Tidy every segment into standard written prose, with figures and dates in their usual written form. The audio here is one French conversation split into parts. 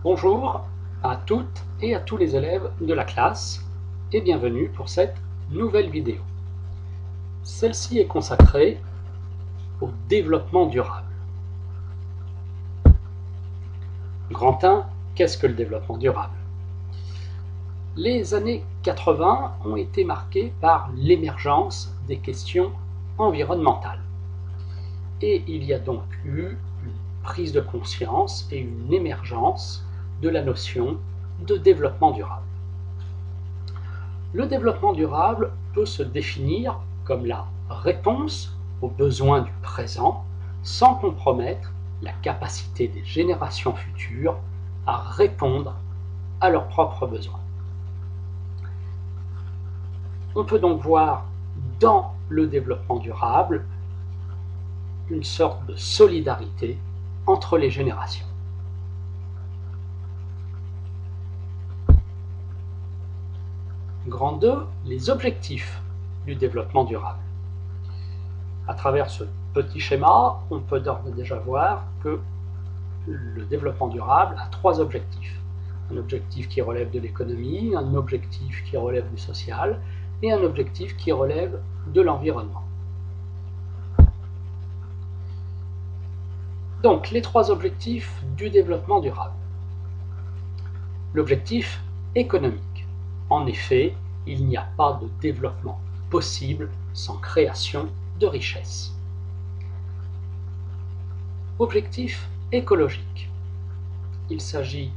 Bonjour à toutes et à tous les élèves de la classe et bienvenue pour cette nouvelle vidéo. Celle-ci est consacrée au développement durable. Grand 1, qu'est-ce que le développement durable? Les années 80 ont été marquées par l'émergence des questions environnementales. Et il y a donc eu une prise de conscience et une émergence de la notion de développement durable. Le développement durable peut se définir comme la réponse aux besoins du présent sans compromettre la capacité des générations futures à répondre à leurs propres besoins. On peut donc voir dans le développement durable une sorte de solidarité entre les générations. Grand 2, les objectifs du développement durable. À travers ce petit schéma, on peut d'ores et déjà voir que le développement durable a trois objectifs. Un objectif qui relève de l'économie, un objectif qui relève du social et un objectif qui relève de l'environnement. Donc, les trois objectifs du développement durable. L'objectif économique. En effet, il n'y a pas de développement possible sans création de richesse. Objectif écologique. Il s'agit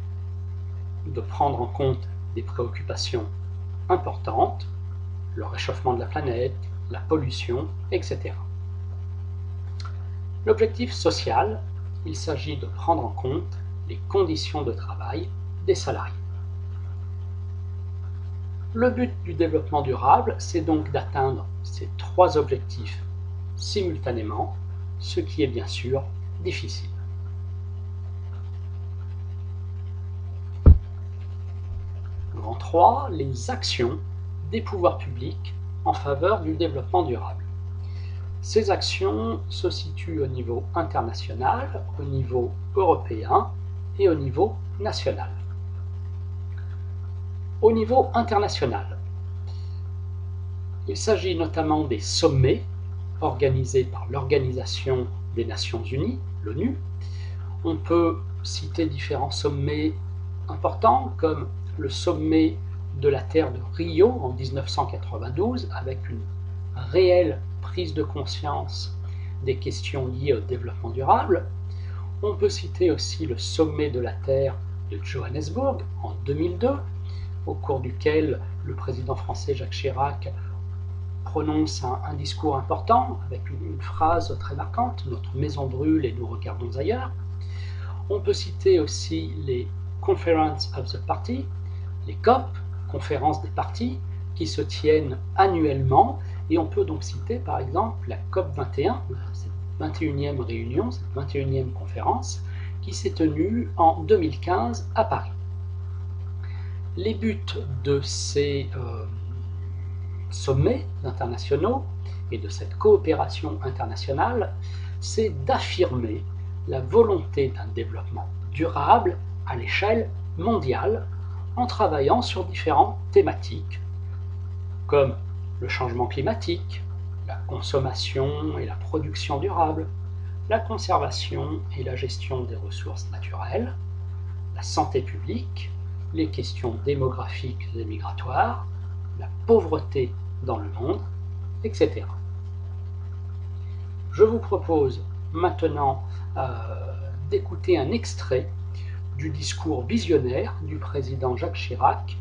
de prendre en compte des préoccupations importantes, le réchauffement de la planète, la pollution, etc. L'objectif social, il s'agit de prendre en compte les conditions de travail des salariés. Le but du développement durable, c'est donc d'atteindre ces trois objectifs simultanément, ce qui est bien sûr difficile. Grand 3, les actions des pouvoirs publics en faveur du développement durable. Ces actions se situent au niveau international, au niveau européen et au niveau national. Au niveau international, il s'agit notamment des sommets organisés par l'Organisation des Nations Unies, l'ONU. On peut citer différents sommets importants comme le sommet de la Terre de Rio en 1992 avec une réelle prise de conscience des questions liées au développement durable. On peut citer aussi le sommet de la Terre de Johannesburg en 2002, au cours duquel le président français Jacques Chirac prononce un discours important avec une phrase très marquante, « Notre maison brûle et nous regardons ailleurs ». On peut citer aussi les Conference of the Party, les COP, conférences des partis, qui se tiennent annuellement, et on peut donc citer par exemple la COP 21, cette 21e réunion, cette 21e conférence, qui s'est tenue en 2015 à Paris. Les buts de ces sommets internationaux et de cette coopération internationale, c'est d'affirmer la volonté d'un développement durable à l'échelle mondiale en travaillant sur différentes thématiques comme le changement climatique, la consommation et la production durable, la conservation et la gestion des ressources naturelles, la santé publique, les questions démographiques et migratoires, la pauvreté dans le monde, etc. Je vous propose maintenant d'écouter un extrait du discours visionnaire du président Jacques Chirac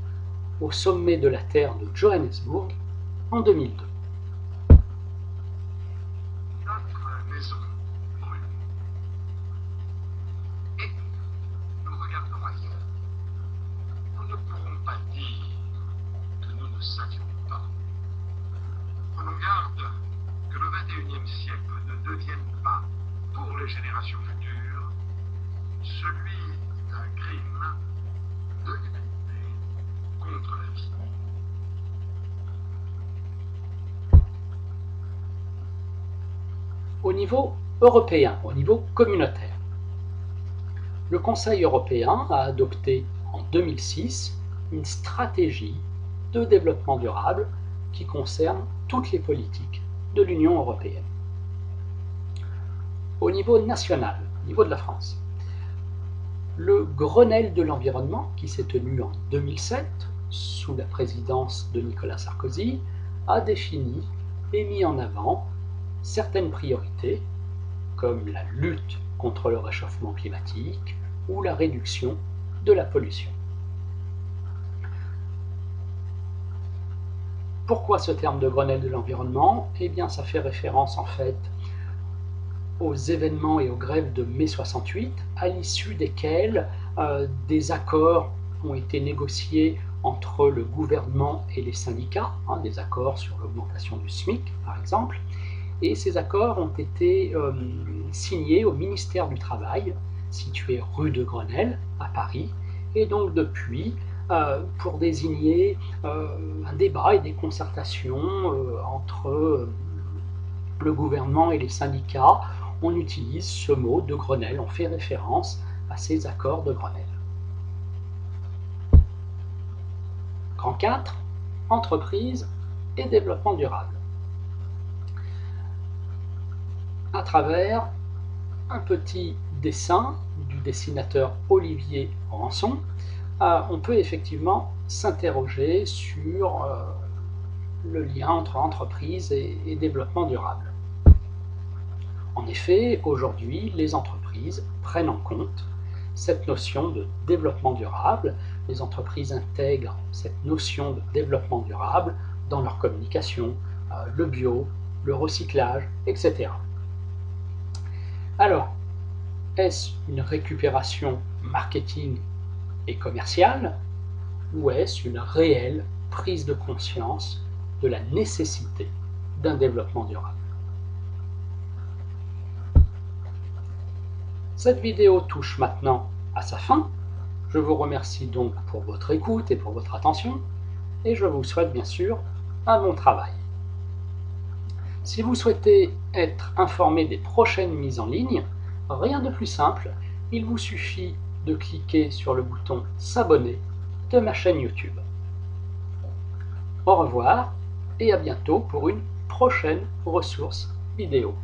au sommet de la Terre de Johannesburg en 2002. Notre maison brûle. Et nous regardons ailleurs. Nous ne pourrons pas dire que nous ne savions pas. Prenons garde que le 21e siècle ne devienne pas, pour les générations futures, celui d'un crime de l'humanité contre la vie. Au niveau européen, au niveau communautaire, le Conseil européen a adopté en 2006 une stratégie de développement durable qui concerne toutes les politiques de l'Union européenne. Au niveau national, au niveau de la France, le Grenelle de l'environnement, qui s'est tenu en 2007, sous la présidence de Nicolas Sarkozy, a défini et mis en avant certaines priorités, comme la lutte contre le réchauffement climatique ou la réduction de la pollution. Pourquoi ce terme de Grenelle de l'environnement? Eh bien, ça fait référence en fait aux événements et aux grèves de mai 68, à l'issue desquels des accords ont été négociés entre le gouvernement et les syndicats, des accords sur l'augmentation du SMIC par exemple, et ces accords ont été signés au ministère du Travail, situé rue de Grenelle, à Paris, et donc depuis, pour désigner un débat et des concertations entre le gouvernement et les syndicats, on utilise ce mot de Grenelle, on fait référence à ces accords de Grenelle. Grand 4, entreprise et développement durable. À travers un petit dessin du dessinateur Olivier Rançon, on peut effectivement s'interroger sur le lien entre entreprise et développement durable. En effet, aujourd'hui, les entreprises prennent en compte cette notion de développement durable. Les entreprises intègrent cette notion de développement durable dans leur communication, le bio, le recyclage, etc. Alors, est-ce une récupération marketing et commerciale ou est-ce une réelle prise de conscience de la nécessité d'un développement durable? Cette vidéo touche maintenant à sa fin. Je vous remercie donc pour votre écoute et pour votre attention et je vous souhaite bien sûr un bon travail. Si vous souhaitez être informé des prochaines mises en ligne, rien de plus simple, il vous suffit de cliquer sur le bouton s'abonner de ma chaîne YouTube. Au revoir et à bientôt pour une prochaine ressource vidéo.